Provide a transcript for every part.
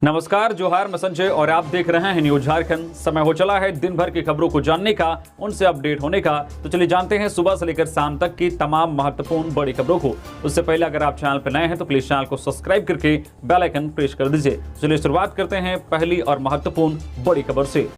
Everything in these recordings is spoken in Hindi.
नमस्कार, जोहार, मैं संजय और आप देख रहे हैं न्यूज झारखंड। समय हो चला है दिन भर की खबरों को जानने का, उनसे अपडेट होने का। तो चलिए जानते हैं सुबह से लेकर शाम तक की तमाम महत्वपूर्ण बड़ी खबरों को। उससे पहले अगर आप चैनल पर नए हैं तो प्लीज चैनल को सब्सक्राइब करके बेल आइकन प्रेस कर दीजिए। चलिए शुरुआत करते हैं पहली और महत्वपूर्ण बड़ी खबर से।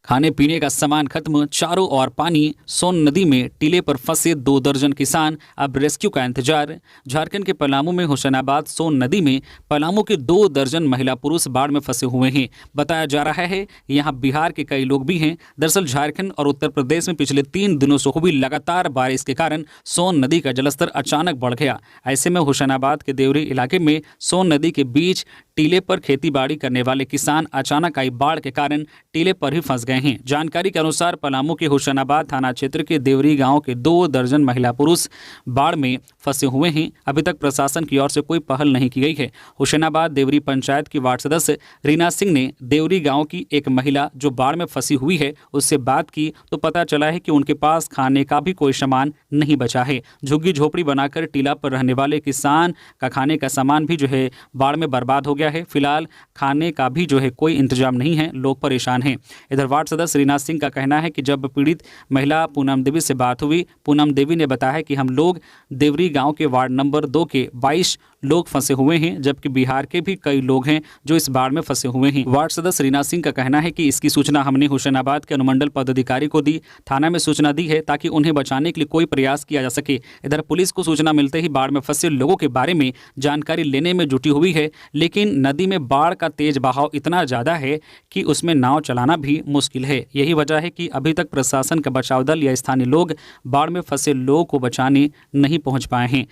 खाने पीने का सामान खत्म, चारों ओर पानी। सोन नदी में टीले पर फंसे 2 दर्जन किसान, अब रेस्क्यू का इंतजार। झारखंड के पलामू में हुसैनाबाद सोन नदी में पलामू के 2 दर्जन महिला पुरुष बाढ़ में फंसे हुए हैं। बताया जा रहा है यहाँ बिहार के कई लोग भी हैं। दरअसल झारखंड और उत्तर प्रदेश में पिछले 3 दिनों से हुई लगातार बारिश के कारण सोन नदी का जलस्तर अचानक बढ़ गया। ऐसे में हुसैनाबाद के देवरी इलाके में सोन नदी के बीच टीले पर खेती बाड़ी करने वाले किसान अचानक आई बाढ़ के कारण टीले पर ही फंस गए हैं। जानकारी के अनुसार पलामू के हुसैनाबाद थाना क्षेत्र के देवरी गांव के 2 दर्जन महिला पुरुष बाढ़ में फंसे हुए हैं। अभी तक प्रशासन की ओर से कोई पहल नहीं की गई है। हुसैनाबाद देवरी पंचायत की वार्ड सदस्य रीना सिंह ने देवरी गांव की एक महिला जो बाढ़ में फंसी हुई है उससे बात की तो पता चला है कि उनके पास खाने का भी कोई सामान नहीं बचा है। झुग्गी झोपड़ी बनाकर टीला पर रहने वाले किसान का खाने का सामान भी जो है बाढ़ में बर्बाद हो गया है। फिलहाल खाने का भी जो है कोई इंतजाम नहीं है, लोग परेशान हैं। इधर वार्ड सदस्य रीना सिंह का कहना है कि जब पीड़ित महिला पूनम देवी से बात हुई, पूनम देवी ने बताया कि हम लोग देवरी गांव के वार्ड नंबर 2 के 22 लोग फंसे हुए हैं, जबकि बिहार के भी कई लोग हैं जो इस बाढ़ में फंसे हुए हैं। वार्ड सदस्य रीना सिंह का कहना है कि इसकी सूचना हमने हुसैनाबाद के अनुमंडल पदाधिकारी को दी, थाना में सूचना दी है ताकि उन्हें बचाने के लिए कोई प्रयास किया जा सके। इधर पुलिस को सूचना मिलते ही बाढ़ में फंसे लोगों के बारे में जानकारी लेने में जुटी हुई है, लेकिन नदी में बाढ़ का तेज बहाव इतना ज़्यादा है कि उसमें नाव चलाना भी मुश्किल है। यही वजह है कि अभी तक प्रशासन का बचाव दल या स्थानीय लोग बाढ़ में फंसे लोगों को बचाने नहीं पहुंच पाए हैं।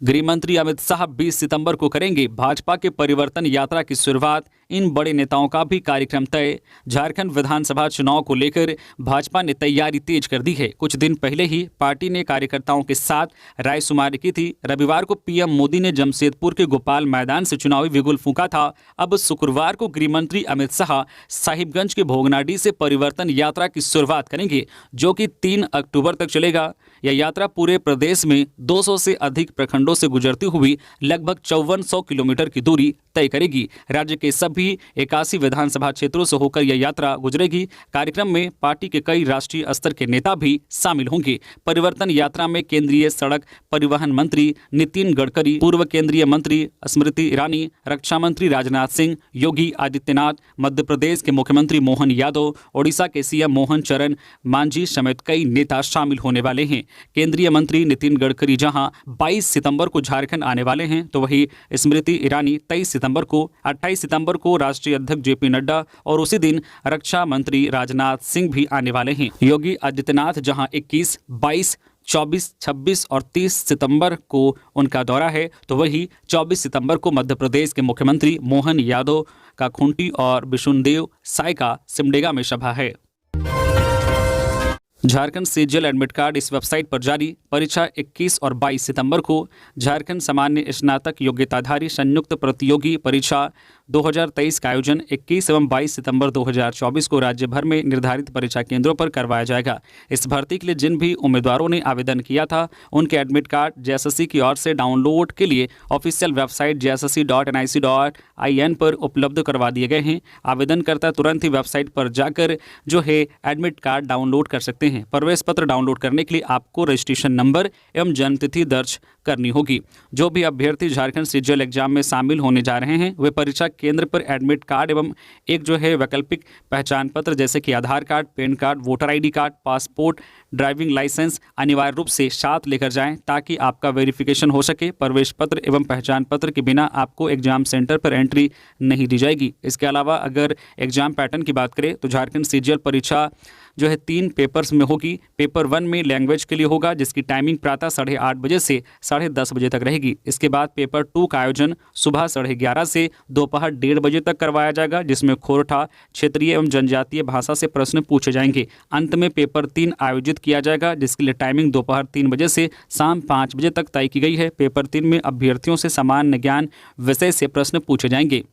गृह मंत्री अमित शाह 20 सितंबर को करेंगे भाजपा के परिवर्तन यात्रा की शुरुआत। इन बड़े नेताओं का भी कार्यक्रम तय। झारखंड विधानसभा चुनाव को लेकर भाजपा ने तैयारी तेज कर दी है। कुछ दिन पहले ही पार्टी ने कार्यकर्ताओं के साथ रायशुमारी की थी। रविवार को पीएम मोदी ने जमशेदपुर के गोपाल मैदान से चुनावी बिगुल फूंका था। अब शुक्रवार को गृह मंत्री अमित शाह साहिबगंज के भोगनाडीह से परिवर्तन यात्रा की शुरुआत करेंगे, जो कि 3 अक्टूबर तक चलेगा। यह यात्रा पूरे प्रदेश में 200 से अधिक प्रखंडों से गुजरती हुई लगभग 5400 किलोमीटर की दूरी तय करेगी। राज्य के सभी 81 विधानसभा क्षेत्रों से होकर यह यात्रा गुजरेगी। कार्यक्रम में पार्टी के कई राष्ट्रीय स्तर के नेता भी शामिल होंगे। परिवर्तन यात्रा में केंद्रीय सड़क परिवहन मंत्री नितिन गडकरी, पूर्व केंद्रीय मंत्री स्मृति ईरानी, रक्षा मंत्री राजनाथ सिंह, योगी आदित्यनाथ, मध्य प्रदेश के मुख्यमंत्री मोहन यादव, ओडिशा के सीएम मोहन चरण मांझी समेत कई नेता शामिल होने वाले हैं। केंद्रीय मंत्री नितिन गडकरी जहां 22 सितंबर को झारखंड आने वाले हैं, तो वहीं स्मृति ईरानी 23 सितंबर को, 28 सितंबर को राष्ट्रीय अध्यक्ष जेपी नड्डा और उसी दिन रक्षा मंत्री राजनाथ सिंह भी आने वाले हैं। योगी आदित्यनाथ जहां 21, 22, 24, 26 और 30 सितंबर को उनका दौरा है, तो वही 24 सितंबर को मध्य प्रदेश के मुख्यमंत्री मोहन यादव का खूंटी और विशुनदेव साय का सिमडेगा में सभा है। झारखंड सीजीएल एडमिट कार्ड इस वेबसाइट पर जारी। परीक्षा 21 और 22 सितंबर को। झारखंड सामान्य स्नातक योग्यताधारी संयुक्त प्रतियोगी परीक्षा 2023 का आयोजन 21 एवं 22 सितंबर 2024 को राज्य भर में निर्धारित परीक्षा केंद्रों पर करवाया जाएगा। इस भर्ती के लिए जिन भी उम्मीदवारों ने आवेदन किया था उनके एडमिट कार्ड जेएसएससी की ओर से डाउनलोड के लिए ऑफिशियल वेबसाइट jssc.nic.in पर उपलब्ध करवा दिए गए हैं। आवेदनकर्ता तुरंत ही वेबसाइट पर जाकर जो है एडमिट कार्ड डाउनलोड कर सकते हैं। प्रवेश पत्र डाउनलोड करने के लिए आपको रजिस्ट्रेशन नंबर एवं जन्मतिथि दर्ज करनी होगी। जो भी अभ्यर्थी झारखंड सीजीएल एग्जाम में शामिल होने जा रहे हैं वे परीक्षा केंद्र पर एडमिट कार्ड एवं एक जो है वैकल्पिक पहचान पत्र जैसे कि Aadhaar card, PAN card, voter ID card, passport, driving licence अनिवार्य रूप से साथ लेकर जाएं ताकि आपका वेरिफिकेशन हो सके। प्रवेश पत्र एवं पहचान पत्र के बिना आपको एग्जाम सेंटर पर एंट्री नहीं दी जाएगी। इसके अलावा अगर एग्जाम पैटर्न की बात करें तो झारखंड सीजीएल परीक्षा जो है 3 पेपर्स में होगी। पेपर 1 में लैंग्वेज के लिए होगा जिसकी टाइमिंग प्रातः 8:30 बजे से 10:30 बजे तक रहेगी। इसके बाद पेपर 2 का आयोजन सुबह 11:30 से दोपहर 1:30 बजे तक करवाया जाएगा, जिसमें खोरठा, क्षेत्रीय एवं जनजातीय भाषा से प्रश्न पूछे जाएंगे। अंत में पेपर 3 आयोजित किया जाएगा जिसके लिए टाइमिंग दोपहर 3 बजे से शाम 5 बजे तक तय की गई है। पेपर 3 में अभ्यर्थियों से सामान्य ज्ञान विषय से प्रश्न पूछे जाएंगे।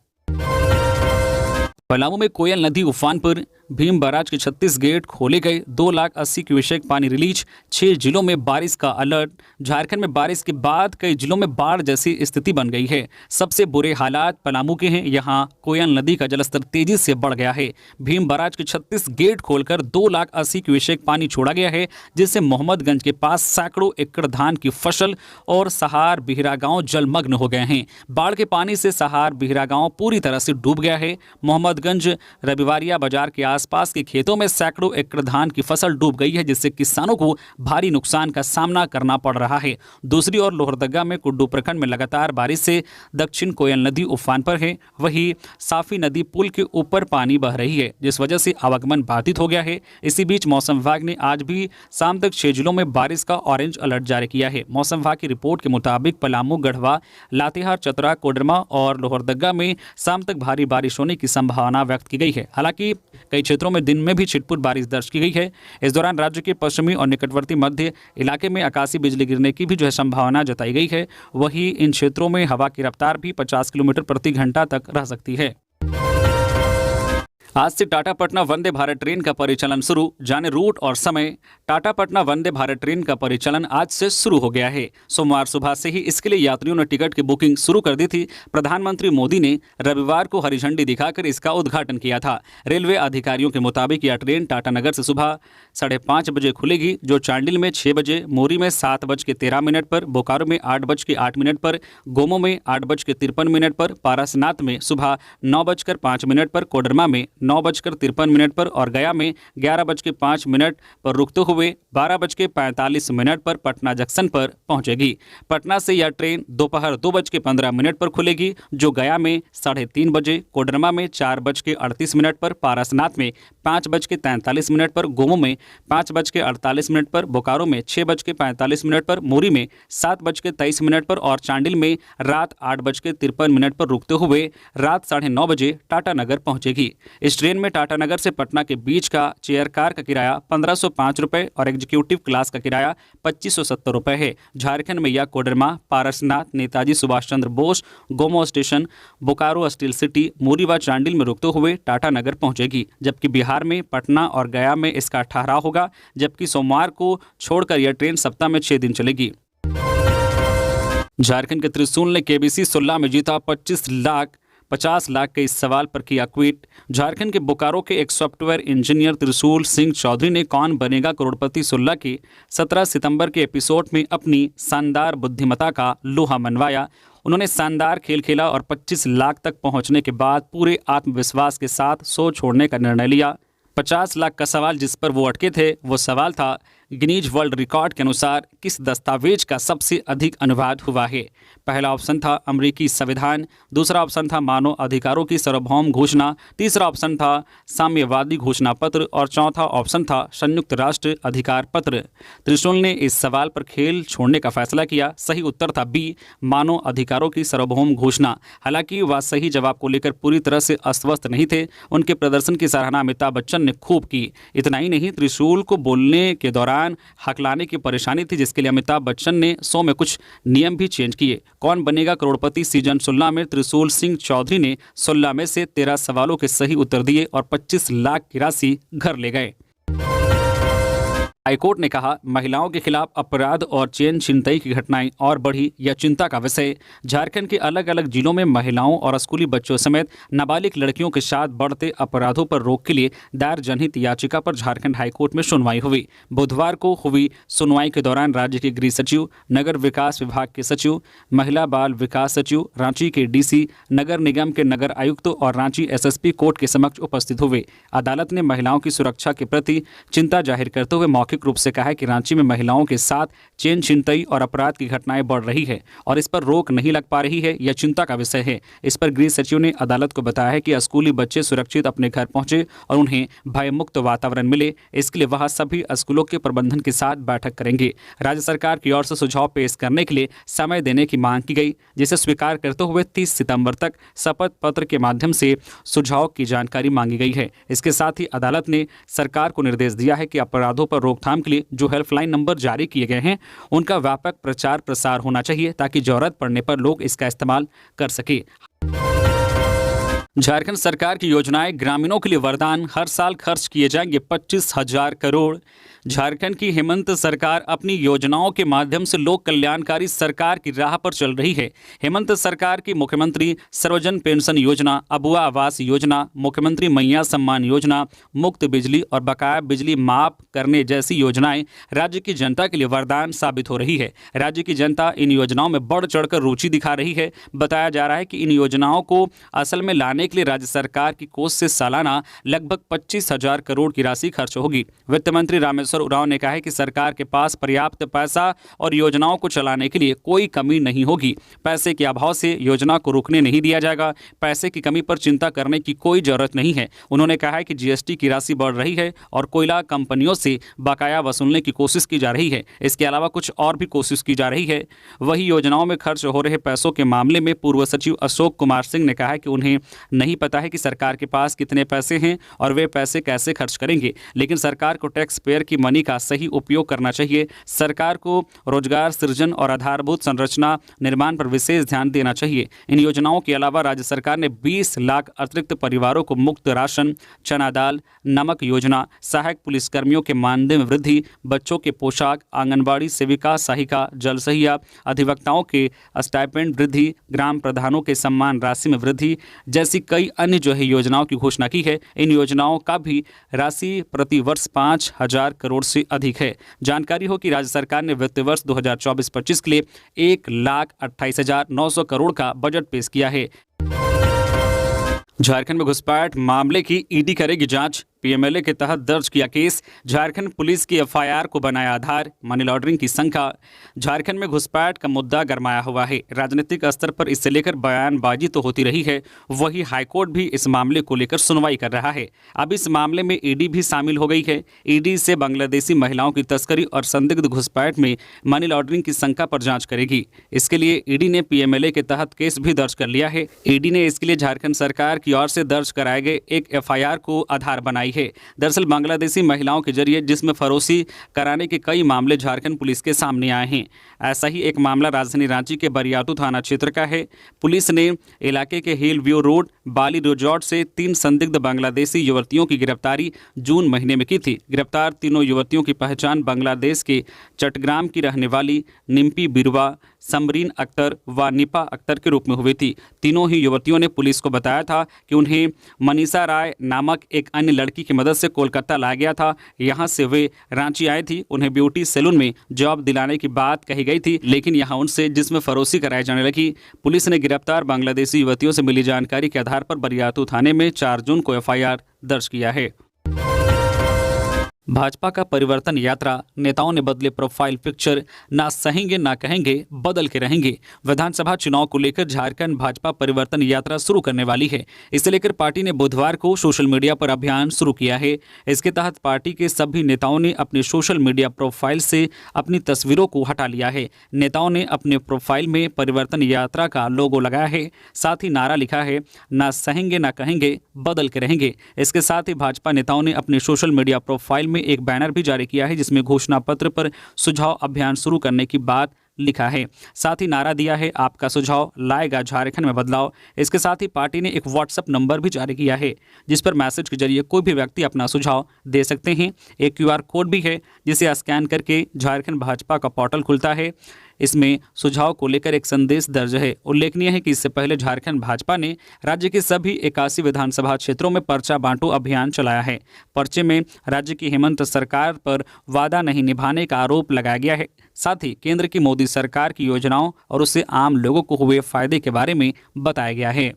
पलामू में कोयल नदी उफान पर, भीम बराज के 36 गेट खोले गए, 2,80,000 क्यूसेक पानी रिलीज, 6 जिलों में बारिश का अलर्ट। झारखंड में बारिश के बाद कई जिलों में बाढ़ जैसी स्थिति बन गई है। सबसे बुरे हालात पलामू के हैं। यहाँ कोयल नदी का जलस्तर तेजी से बढ़ गया है। भीम बराज के 36 गेट खोलकर 2,80,000 क्यूसेक पानी छोड़ा गया है, जिससे मोहम्मदगंज के पास सैकड़ों एकड़ धान की फसल और सहार बिहरा गांव जलमग्न हो गए हैं। बाढ़ के पानी से सहार बिहरा गांव पूरी तरह से डूब गया है। मोहम्मदगंज रविवारिया बाजार के आसपास के खेतों में सैकड़ों एकड़ धान की फसल डूब गई है, जिससे किसानों को भारी नुकसान का सामना करना पड़ रहा है। दूसरी ओर लोहरदगा में कुड्डू प्रखंड में लगातार बारिश से दक्षिण कोयल नदी उफान पर है। वहीं साफी नदी पुल के ऊपर पानी बह रही है, जिस वजह से आवागमन बाधित हो गया है। इसी बीच मौसम विभाग ने आज भी शाम तक 6 जिलों में बारिश का ऑरेंज अलर्ट जारी किया है। मौसम विभाग की रिपोर्ट के मुताबिक पलामू, गढ़वा, लातेहार, चतरा, कोडरमा और लोहरदगा में शाम तक भारी बारिश होने की संभावना व्यक्त की गई है। हालांकि कई क्षेत्रों में दिन में भी छिटपुट बारिश दर्ज की गई है। इस दौरान राज्य के पश्चिमी और निकटवर्ती मध्य इलाके में आकाशीय बिजली गिरने की भी संभावना जताई गई है। वहीं इन क्षेत्रों में हवा की रफ्तार भी 50 किलोमीटर प्रति घंटा तक रह सकती है। आज से टाटा पटना वंदे भारत ट्रेन का परिचालन शुरू। जाने रूट और समय। टाटा पटना वंदे भारत ट्रेन का परिचालन आज से शुरू हो गया है। सोमवार सुबह से ही इसके लिए यात्रियों ने टिकट की बुकिंग शुरू कर दी थी। प्रधानमंत्री मोदी ने रविवार को हरी झंडी दिखाकर इसका उद्घाटन किया था। रेलवे अधिकारियों के मुताबिक यह ट्रेन टाटानगर से सुबह 5:30 बजे खुलेगी, जो चांडिल में 6 बजे, मोरी में 7:13 पर, बोकारो में 8:08 पर, गोमो में 8:53 पर, पारसनाथ में सुबह 9:05 पर, कोडरमा में 9:53 पर और गया में 11:05 पर रुकते हुए 12:45 पर पटना जंक्शन पर पहुंचेगी। पटना से यह ट्रेन दोपहर 2:15 पर खुलेगी, जो गया में 3:30 बजे, कोडरमा में 4:38 पर, पारसनाथ में 5:43 पर, गोमो में 5:48 पर, बोकारो में 6:45 पर, मोरी में 7:23 पर और चांडिल में रात 8:53 पर रुकते हुए रात 9:30 बजे टाटानगर पहुंचेगी। इस ट्रेन में टाटानगर से पटना के बीच का चेयर कार का किराया 1505 रुपये और एग्जीक्यूटिव क्लास का किराया 2570 रुपये है। झारखंड में यह Koderma, Parasnath, Netaji Subhash Chandra Bose, Gomoh station, Bokaro steel city, Mori व चांडिल में रुकते हुए टाटानगर पहुंचेगी। जबकि बिहार में पटना और गया में इसका ठहराव होगा। जबकि सोमवार को छोड़कर यह ट्रेन सप्ताह में 6 दिन चलेगी। झारखंड के त्रिशूल ने केबीसी 16 में जीता 50 लाख के इस सवाल पर किया ट्वीट। झारखंड के बोकारो के एक सॉफ्टवेयर इंजीनियर त्रिशूल सिंह चौधरी ने कौन बनेगा करोड़पति 16 के 17 सितंबर के एपिसोड में अपनी शानदार बुद्धिमत्ता का लोहा मनवाया। उन्होंने शानदार खेल खेला और 25 लाख तक पहुंचने के बाद पूरे आत्मविश्वास के साथ शो छोड़ने का निर्णय लिया। 50 लाख का सवाल जिस पर वो अटके थे, वो सवाल था गिनीज वर्ल्ड रिकॉर्ड के अनुसार किस दस्तावेज का सबसे अधिक अनुवाद हुआ है। पहला ऑप्शन था अमेरिकी संविधान, दूसरा ऑप्शन था मानव अधिकारों की सार्वभौम घोषणा, तीसरा ऑप्शन था साम्यवादी घोषणा पत्र और चौथा ऑप्शन था संयुक्त राष्ट्र अधिकार पत्र। त्रिशूल ने इस सवाल पर खेल छोड़ने का फैसला किया। सही उत्तर था बी, मानव अधिकारों की सार्वभौम घोषणा। हालांकि वह सही जवाब को लेकर पूरी तरह से अस्वस्थ नहीं थे। उनके प्रदर्शन की सराहना अमिताभ बच्चन ने खूब की। इतना ही नहीं, त्रिशूल को बोलने के दौरान हकलाने की परेशानी थी, जिसके लिए अमिताभ बच्चन ने शो में कुछ नियम भी चेंज किए। कौन बनेगा करोड़पति सीजन 16 में त्रिशूल सिंह चौधरी ने 16 में से 13 सवालों के सही उत्तर दिए और 25 लाख की राशि घर ले गए। हाईकोर्ट ने कहा महिलाओं के खिलाफ अपराध और चेन छिनतई की घटनाएं और बढ़ी, यह चिंता का विषय। झारखंड के अलग अलग जिलों में महिलाओं और स्कूली बच्चों समेत नाबालिग लड़कियों के साथ बढ़ते अपराधों पर रोक के लिए दायर जनहित याचिका पर झारखंड हाईकोर्ट में सुनवाई हुई। बुधवार को हुई सुनवाई के दौरान राज्य के गृह सचिव, नगर विकास विभाग के सचिव, महिला बाल विकास सचिव, रांची के डीसी, नगर निगम के नगर आयुक्त और रांची एसएसपी कोर्ट के समक्ष उपस्थित हुए। अदालत ने महिलाओं की सुरक्षा के प्रति चिंता जाहिर करते हुए मौखिक रूप से कहा है कि रांची में महिलाओं के साथ चेन छिनतई और अपराध की घटनाएं बढ़ रही है और इस पर रोक नहीं लग पा रही है। यह चिंता का विषय है। इस पर गृह सचिव ने अदालत को बताया है कि स्कूली बच्चे सुरक्षित अपने घर पहुंचे और उन्हें भयमुक्त वातावरण मिले। इसके लिए वह सभी स्कूलों के प्रबंधन के साथ बैठक करेंगे। राज्य सरकार की ओर से सुझाव पेश करने के लिए समय देने की मांग की गई, जिसे स्वीकार करते हुए 30 सितंबर तक शपथ पत्र के माध्यम से सुझाव की जानकारी मांगी गई है। इसके साथ ही अदालत ने सरकार को निर्देश दिया है कि अपराधों पर रोकथाम के लिए जो हेल्पलाइन नंबर जारी किए गए हैं उनका व्यापक प्रचार प्रसार होना चाहिए, ताकि जरूरत पड़ने पर लोग इसका इस्तेमाल कर सके। झारखंड सरकार की योजनाएं ग्रामीणों के लिए वरदान, हर साल खर्च किए जाएंगे 25,000 करोड़। झारखंड की हेमंत सरकार अपनी योजनाओं के माध्यम से लोक कल्याणकारी सरकार की राह पर चल रही है। हेमंत सरकार की मुख्यमंत्री सर्वजन पेंशन योजना, अबुआ आवास योजना, मुख्यमंत्री मैया सम्मान योजना, मुफ्त बिजली और बकाया बिजली माफ करने जैसी योजनाएं राज्य की जनता के लिए वरदान साबित हो रही है। राज्य की जनता इन योजनाओं में बढ़ चढ़कर रुचि दिखा रही है। बताया जा रहा है कि इन योजनाओं को असल में लाने के लिए राज्य सरकार की कोष से सालाना लगभग 25,000 करोड़ की राशि खर्च होगी। वित्त मंत्री रामेश्वर उरांव ने कहा है कि सरकार के पास पर्याप्त पैसा और योजनाओं को चलाने के लिए कोई कमी नहीं होगी। पैसे के अभाव से योजना को रुकने नहीं दिया जाएगा। पैसे की कमी पर चिंता करने की कोई जरूरत नहीं है। उन्होंने कहा है कि जीएसटी की राशि बढ़ रही है और कोयला कंपनियों से बकाया वसूलने की कोशिश की जा रही है। इसके अलावा कुछ और भी कोशिश की जा रही है। वही योजनाओं में खर्च हो रहे पैसों के मामले में पूर्व सचिव अशोक कुमार सिंह ने कहा है कि उन्हें नहीं पता है कि सरकार के पास कितने पैसे हैं और वे पैसे कैसे खर्च करेंगे, लेकिन सरकार को टैक्स पेयर की मनी का सही उपयोग करना चाहिए। सरकार को रोजगार सृजन और आधारभूत संरचना निर्माण पर विशेष ध्यान देना चाहिए। इन योजनाओं के अलावा राज्य सरकार ने 20 लाख अतिरिक्त परिवारों को मुफ्त राशन, चना दाल, नमक योजना, सहायक पुलिसकर्मियों के मानदेय में वृद्धि, बच्चों के पोशाक, आंगनबाड़ी सेविका सहायिका, जलसहिया अधिवक्ताओं के स्टाइपेंड वृद्धि, ग्राम प्रधानों के सम्मान राशि में वृद्धि जैसी कई अन्य योजनाओं की घोषणा की है। इन योजनाओं का भी राशि प्रति वर्ष 5,000 करोड़ से अधिक है। जानकारी हो कि राज्य सरकार ने वित्त वर्ष 2024-25 के लिए 1,28,900 करोड़ का बजट पेश किया है। झारखंड में घुसपैठ मामले की ईडी करेगी जांच, पीएमएलए के तहत दर्ज किया केस। झारखंड पुलिस की एफआईआर को बनाया आधार, मनी लॉन्ड्रिंग की शंका। झारखंड में घुसपैठ का मुद्दा गरमाया हुआ है। राजनीतिक स्तर पर इससे लेकर बयानबाजी तो होती रही है, वही हाईकोर्ट भी इस मामले को लेकर सुनवाई कर रहा है। अब इस मामले में ईडी भी शामिल हो गई है। ईडी से बांग्लादेशी महिलाओं की तस्करी और संदिग्ध घुसपैठ में मनी लॉन्ड्रिंग की शंका पर जांच करेगी। इसके लिए ईडी ने पीएमएलए के तहत केस भी दर्ज कर लिया है। ईडी ने इसके लिए झारखंड सरकार की ओर से दर्ज कराए गए एक एफआईआर को आधार बनाई है। दरअसल बांग्लादेशी महिलाओं के जरिए जिस्म फरोशी कराने के कई मामले झारखंड पुलिस के सामने आए हैं। ऐसा ही एक मामला राजधानी रांची के बरियातू थाना क्षेत्र का है। पुलिस ने इलाके के हिल व्यू रोड बाली रिजॉर्ट से 3 संदिग्ध बांग्लादेशी युवतियों की गिरफ्तारी जून महीने में की थी। गिरफ्तार तीनों युवतियों की पहचान बांग्लादेश के चट्टग्राम की रहने वाली निम्पी बिरवा, समरीन अख्तर व निपा अख्तर के रूप में हुई थी। तीनों ही युवतियों ने पुलिस को बताया था कि उन्हें मनीषा राय नामक एक अन्य लड़की की मदद से कोलकाता लाया गया था। यहां से वे रांची आई थी। उन्हें ब्यूटी सैलून में जॉब दिलाने की बात कही गई थी, लेकिन यहां उनसे जिस्म फरोशी कराई जाने लगी। पुलिस ने गिरफ्तार बांग्लादेशी युवतियों से मिली जानकारी के आधार पर बरियातू थाने में 4 जून को एफआईआर दर्ज किया है। भाजपा का परिवर्तन यात्रा, नेताओं ने बदले प्रोफाइल पिक्चर, ना सहेंगे ना कहेंगे, बदल के रहेंगे। विधानसभा चुनाव को लेकर झारखंड भाजपा परिवर्तन यात्रा शुरू करने वाली है। इसे लेकर पार्टी ने बुधवार को सोशल मीडिया पर अभियान शुरू किया है। इसके तहत पार्टी के सभी नेताओं ने अपने सोशल मीडिया प्रोफाइल से अपनी तस्वीरों को हटा लिया है। नेताओं ने अपने प्रोफाइल में परिवर्तन यात्रा का लोगो लगाया है। साथ ही नारा लिखा है, ना सहेंगे ना कहेंगे, बदल के रहेंगे। इसके साथ ही भाजपा नेताओं ने अपने सोशल मीडिया प्रोफाइल में एक बैनर भी जारी किया है, जिसमें घोषणा पत्र पर सुझाव अभियान शुरू करने की बात लिखा है। साथ ही नारा दिया है, आपका सुझाव लाएगा झारखंड में बदलाव। इसके साथ ही पार्टी ने एक व्हाट्सएप नंबर भी जारी किया है, जिस पर मैसेज के जरिए कोई भी व्यक्ति अपना सुझाव दे सकते हैं। एक क्यूआर कोड भी है, जिसे स्कैन करके झारखंड भाजपा का पोर्टल खुलता है। इसमें सुझाव को लेकर एक संदेश दर्ज है। उल्लेखनीय है कि इससे पहले झारखंड भाजपा ने राज्य के सभी 81 विधानसभा क्षेत्रों में पर्चा बांटो अभियान चलाया है। पर्चे में राज्य की हेमंत सरकार पर वादा नहीं निभाने का आरोप लगाया गया है। साथ ही केंद्र की मोदी सरकार की योजनाओं और उससे आम लोगों को हुए फायदे के बारे में बताया गया है।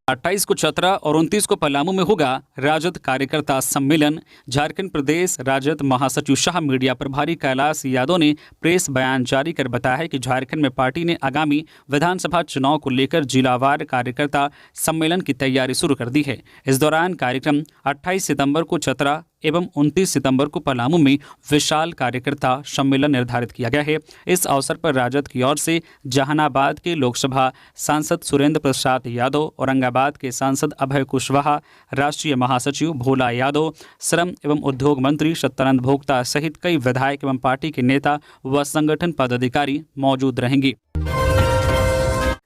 28 को चतरा और 29 को पलामू में होगा राजद कार्यकर्ता सम्मेलन। झारखंड प्रदेश राजद महासचिव शाह मीडिया प्रभारी कैलाश यादव ने प्रेस बयान जारी कर बताया है कि झारखंड में पार्टी ने आगामी विधानसभा चुनाव को लेकर जिलावार कार्यकर्ता सम्मेलन की तैयारी शुरू कर दी है। इस दौरान कार्यक्रम 28 सितंबर को चतरा एवं 29 सितंबर को पलामू में विशाल कार्यकर्ता सम्मेलन निर्धारित किया गया है। इस अवसर पर राजद की ओर से जहानाबाद के लोकसभा सांसद सुरेंद्र प्रसाद यादव, औरंगाबाद के सांसद अभय कुशवाहा, राष्ट्रीय महासचिव भोला यादव, श्रम एवं उद्योग मंत्री सत्यानंद भोक्ता सहित कई विधायक एवं पार्टी के नेता व संगठन पदाधिकारी मौजूद रहेंगे।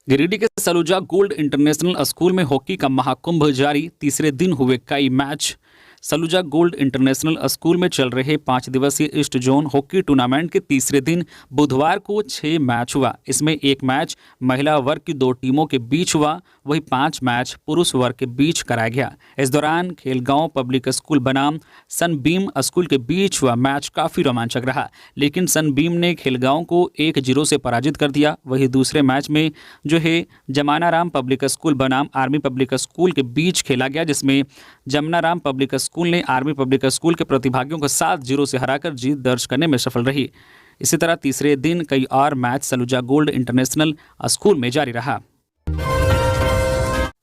गिरिडीह के सलूजा गोल्ड इंटरनेशनल स्कूल में हॉकी का महाकुंभ जारी, तीसरे दिन हुए कई match. Saluja gold international school में चल रहे 5 दिवसीय ईस्ट जोन हॉकी टूर्नामेंट के तीसरे दिन बुधवार को 6 मैच हुआ। इसमें एक मैच महिला वर्ग की 2 टीमों के बीच हुआ, वहीं 5 मैच पुरुष वर्ग के बीच कराया गया। इस दौरान खेलगांव पब्लिक स्कूल बनाम सनबीम स्कूल के बीच हुआ मैच काफ़ी रोमांचक रहा, लेकिन सनबीम ने खेलगांव को 1-0 से पराजित कर दिया। वहीं दूसरे मैच में जो है जमानाराम पब्लिक स्कूल बनाम आर्मी पब्लिक स्कूल के बीच खेला गया, जिसमें जमनाराम पब्लिक स्कूल ने आर्मी पब्लिक स्कूल के प्रतिभागियों को 7-0 से हराकर जीत दर्ज करने में सफल रही। इसी तरह तीसरे दिन कई और match Saluja gold international school में जारी रहा।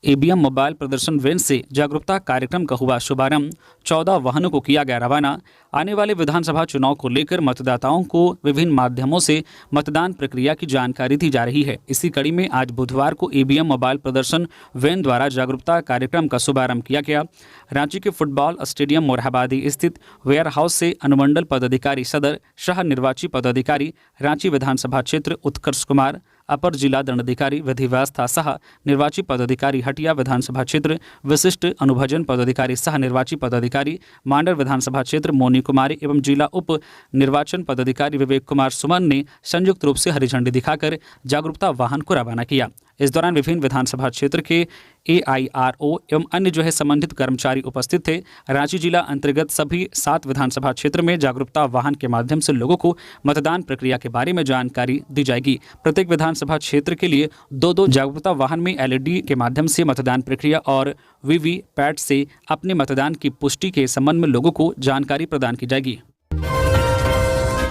ईवीएम मोबाइल प्रदर्शन वैन से जागरूकता कार्यक्रम का हुआ शुभारंभ, 14 वाहनों को किया गया रवाना। आने वाले विधानसभा चुनाव को लेकर मतदाताओं को विभिन्न माध्यमों से मतदान प्रक्रिया की जानकारी दी जा रही है। इसी कड़ी में आज बुधवार को ईवीएम मोबाइल प्रदर्शन वैन द्वारा जागरूकता कार्यक्रम का शुभारंभ किया गया। रांची के फुटबॉल स्टेडियम मोरहाबादी स्थित वेयर हाउस से अनुमंडल पदाधिकारी सदर, सह निर्वाची पदाधिकारी रांची विधानसभा क्षेत्र उत्कर्ष कुमार, अपर जिला दंडाधिकारी विधि व्यवस्था सह निर्वाची पदाधिकारी हटिया विधानसभा क्षेत्र, विशिष्ट अनुभजन पदाधिकारी सह निर्वाची पदाधिकारी मांडर विधानसभा क्षेत्र मोनी कुमारी एवं जिला उप निर्वाचन पदाधिकारी विवेक कुमार सुमन ने संयुक्त रूप से हरी झंडी दिखाकर जागरूकता वाहन को रवाना किया। इस दौरान विभिन्न विधानसभा क्षेत्र के AIRO एवं अन्य संबंधित कर्मचारी उपस्थित थे। रांची जिला अंतर्गत सभी 7 विधानसभा क्षेत्र में जागरूकता वाहन के माध्यम से लोगों को मतदान प्रक्रिया के बारे में जानकारी दी जाएगी। प्रत्येक विधानसभा क्षेत्र के लिए 2-2 जागरूकता वाहन में LED के माध्यम से मतदान प्रक्रिया और VVPAT से अपने मतदान की पुष्टि के संबंध में लोगों को जानकारी प्रदान की जाएगी।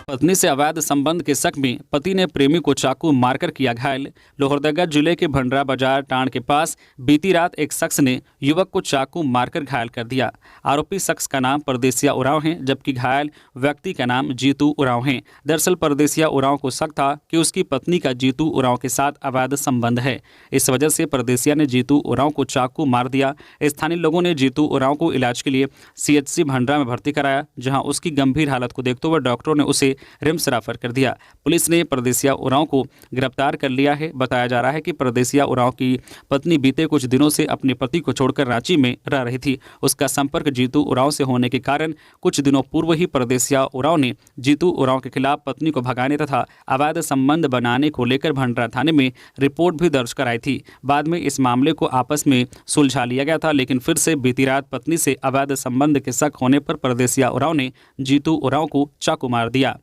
पत्नी से अवैध संबंध के शक में पति ने प्रेमी को चाकू मारकर किया घायल। लोहरदगा जिले के भंडरा बाजार टांड के पास बीती रात एक शख्स ने युवक को चाकू मारकर घायल कर दिया। आरोपी शख्स का नाम परदेसिया उरांव है, जबकि घायल व्यक्ति का नाम जीतू उरांव है। दरअसल परदेसिया उरांव को शक था कि उसकी पत्नी का जीतू उरांव के साथ अवैध संबंध है। इस वजह से परदेसिया ने जीतू उरांव को चाकू मार दिया। स्थानीय लोगों ने जीतू उरांव को इलाज के लिए CHC भंडरा में भर्ती कराया, जहाँ उसकी गंभीर हालत को देखते हुए डॉक्टरों ने उसे रिम्स रेफर कर दिया। पुलिस ने परदेसिया उरांव को गिरफ्तार कर लिया है। बताया जा रहा है कि परदेसिया उरांव की पत्नी बीते कुछ दिनों से अपने पति को छोड़कर रांची में रह रही थी। उसका संपर्क जीतू उरांव से होने के कारण कुछ दिनों पूर्व ही परदेसिया उरांव ने जीतू उरांव के खिलाफ पत्नी को भगाने तथा अवैध संबंध बनाने को लेकर भंडरा थाने में रिपोर्ट भी दर्ज कराई थी। बाद में इस मामले को आपस में सुलझा लिया गया था, लेकिन फिर से बीती रात पत्नी से अवैध संबंध के शक होने पर परदेसिया उरांव ने जीतू उरांव को चाकू मार दिया।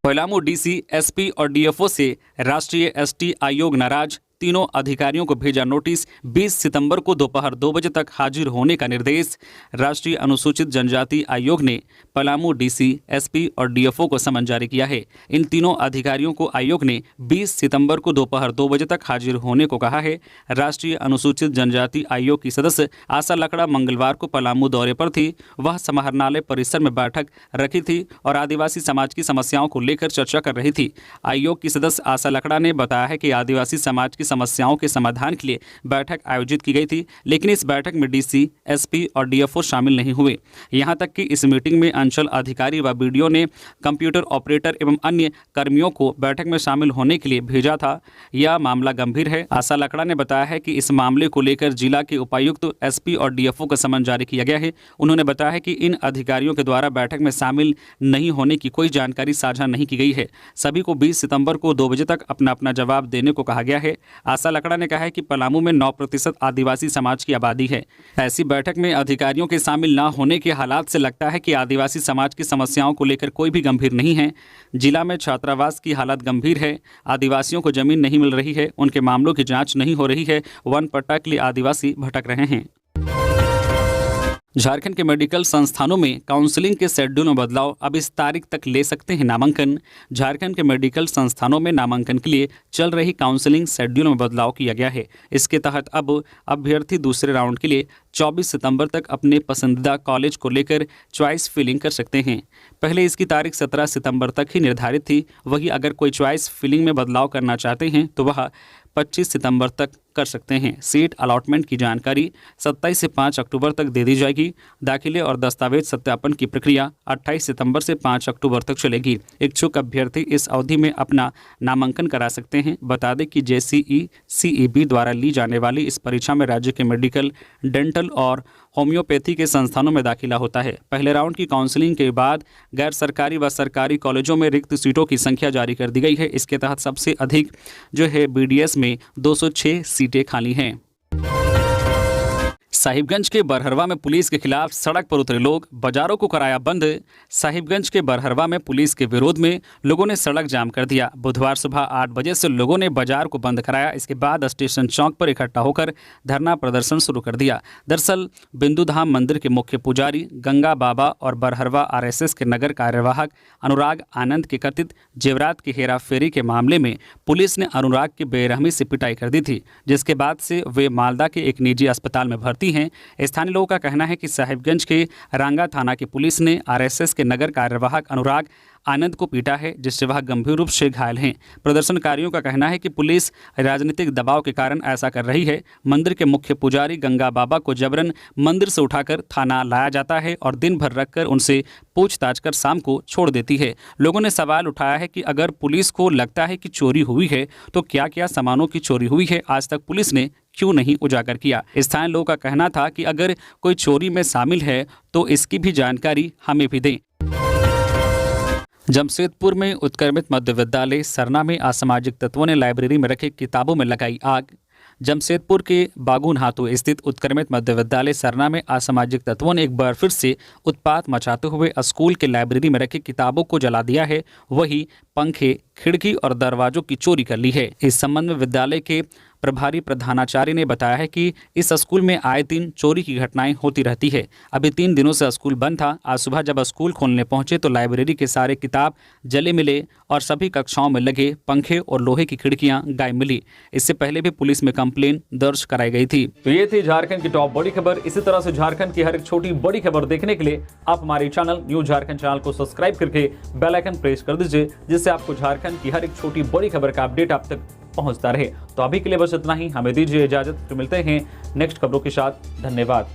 पलामू DC, SP और DFO से राष्ट्रीय ST आयोग नाराज, तीनों अधिकारियों को भेजा नोटिस, 20 सितंबर को दोपहर 2 बजे तक हाजिर होने का निर्देश। राष्ट्रीय अनुसूचित जनजाति आयोग ने पलामू DC, SP और DFO को समन जारी किया है। इन तीनों अधिकारियों को आयोग ने 20 सितंबर को दोपहर 2 बजे तक हाजिर होने को कहा है। राष्ट्रीय अनुसूचित जनजाति आयोग की सदस्य आशा लकड़ा मंगलवार को पलामू दौरे पर थी। वह समाहरणालय परिसर में बैठक रखी थी और आदिवासी समाज की समस्याओं को लेकर चर्चा कर रही थी। आयोग की सदस्य आशा लकड़ा ने बताया है कि आदिवासी समाज की समस्याओं के समाधान के लिए बैठक आयोजित की गई थी, लेकिन इस बैठक में DC, SP और DFO शामिल नहीं हुए। यहां तक कि इस मीटिंग में अंचल अधिकारी व BDO ने कंप्यूटर ऑपरेटर एवं अन्य कर्मियों को बैठक में शामिल होने के लिए भेजा था। यह मामला गंभीर है। आशा लकड़ा ने बताया है कि इस मामले को लेकर जिला के उपायुक्त, SP और DFO का समन जारी किया गया है। उन्होंने बताया है कि इन अधिकारियों के द्वारा बैठक में शामिल नहीं होने की कोई जानकारी साझा नहीं की गई है। सभी को 20 सितंबर को 2 बजे तक अपना अपना जवाब देने को कहा गया है। आशा लकड़ा ने कहा है कि पलामू में 9% आदिवासी समाज की आबादी है। ऐसी बैठक में अधिकारियों के शामिल न होने के हालात से लगता है कि आदिवासी समाज की समस्याओं को लेकर कोई भी गंभीर नहीं है। जिला में छात्रावास की हालत गंभीर है। आदिवासियों को जमीन नहीं मिल रही है, उनके मामलों की जांच नहीं हो रही है। वन पट्टा के लिए आदिवासी भटक रहे हैं। झारखंड के मेडिकल संस्थानों में काउंसलिंग के शेड्यूल में बदलाव, अब इस तारीख तक ले सकते हैं नामांकन। झारखंड के मेडिकल संस्थानों में नामांकन के लिए चल रही काउंसलिंग शेड्यूल में बदलाव किया गया है। इसके तहत अब अभ्यर्थी दूसरे राउंड के लिए 24 सितंबर तक अपने पसंदीदा कॉलेज को लेकर चॉइस फिलिंग कर सकते हैं। पहले इसकी तारीख 17 सितंबर तक ही निर्धारित थी। वहीं अगर कोई चॉइस फिलिंग में बदलाव करना चाहते हैं तो वह 25 सितंबर तक कर सकते हैं। सीट अलॉटमेंट की जानकारी 27 से 5 अक्टूबर तक दे दी जाएगी। दाखिले और दस्तावेज सत्यापन की प्रक्रिया 28 सितंबर से 5 अक्टूबर तक चलेगी। इच्छुक अभ्यर्थी इस अवधि में अपना नामांकन करा सकते हैं। बता दें कि JCE CEB द्वारा ली जाने वाली इस परीक्षा में राज्य के मेडिकल, डेंटल और होम्योपैथी के संस्थानों में दाखिला होता है। पहले राउंड की काउंसलिंग के बाद गैर सरकारी व सरकारी कॉलेजों में रिक्त सीटों की संख्या जारी कर दी गई है। इसके तहत सबसे अधिक जो है BDS में 206 सीटें खाली हैं। साहिबगंज के बरहरवा में पुलिस के खिलाफ सड़क पर उतरे लोग, बाजारों को कराया बंद। साहिबगंज के बरहरवा में पुलिस के विरोध में लोगों ने सड़क जाम कर दिया। बुधवार सुबह 8 बजे से लोगों ने बाजार को बंद कराया। इसके बाद स्टेशन चौक पर इकट्ठा होकर धरना प्रदर्शन शुरू कर दिया। दरअसल बिंदुधाम मंदिर के मुख्य पुजारी गंगा बाबा और बरहरवा RSS के नगर कार्यवाहक अनुराग आनंद के कथित जेवरात की हेराफेरी के मामले में पुलिस ने अनुराग की बेरहमी से पिटाई कर दी थी, जिसके बाद से वे मालदा के एक निजी अस्पताल में भर्ती हैं। स्थानीय लोगों का कहना है कि साहिबगंज के रांगा थाना की पुलिस ने RSS के नगर कार्यवाहक अनुराग आनंद को पीटा है, जिससे वह गंभीर रूप से घायल हैं। प्रदर्शनकारियों का कहना है कि पुलिस राजनीतिक दबाव के कारण ऐसा कर रही है। मंदिर के मुख्य पुजारी गंगा बाबा को जबरन मंदिर से उठाकर थाना लाया जाता है और दिन भर रखकर उनसे पूछताछ कर शाम को छोड़ देती है। लोगों ने सवाल उठाया है कि अगर पुलिस को लगता है कि चोरी हुई है तो क्या क्या सामानों की चोरी हुई है, आज तक पुलिस ने क्यों नहीं उजागर किया। स्थानीय लोगों का कहना था कि अगर कोई चोरी में शामिल है तो इसकी भी जानकारी हमें भी दें। जमशेदपुर में उत्क्रमित मध्य विद्यालय सरना में असामाजिक तत्वों ने लाइब्रेरी में रखी किताबों में लगाई आग। जमशेदपुर के बागुनहातू स्थित उत्क्रमित मध्य विद्यालय सरना में असामाजिक तत्वों ने एक बार फिर से उत्पात मचाते हुए स्कूल के लाइब्रेरी में रखी किताबों को जला दिया है। वही पंखे, खिड़की और दरवाजों की चोरी कर ली है। इस संबंध में विद्यालय के प्रभारी प्रधानाचार्य ने बताया है कि इस स्कूल में आए दिन चोरी की घटनाएं होती रहती है। अभी 3 दिनों से स्कूल बंद था। आज सुबह जब स्कूल खोलने पहुंचे तो लाइब्रेरी के सारे किताब जले मिले और सभी कक्षाओं में लगे पंखे और लोहे की खिड़कियां गायब मिली। इससे पहले भी पुलिस में कंप्लेन दर्ज कराई गई थी। तो ये थी झारखंड की टॉप बड़ी खबर। इसी तरह से झारखंड की हर एक छोटी बड़ी खबर देखने के लिए आप हमारे चैनल न्यूज झारखंड चैनल को सब्सक्राइब करके बेल आइकन प्रेस कर दीजिए, जिससे आपको झारखंड की हर एक छोटी बड़ी खबर का अपडेट आप तक पहुंचता रहे। तो अभी के लिए बस इतना ही, हमें दीजिए इजाजत, फिर मिलते हैं नेक्स्ट खबरों के साथ। धन्यवाद।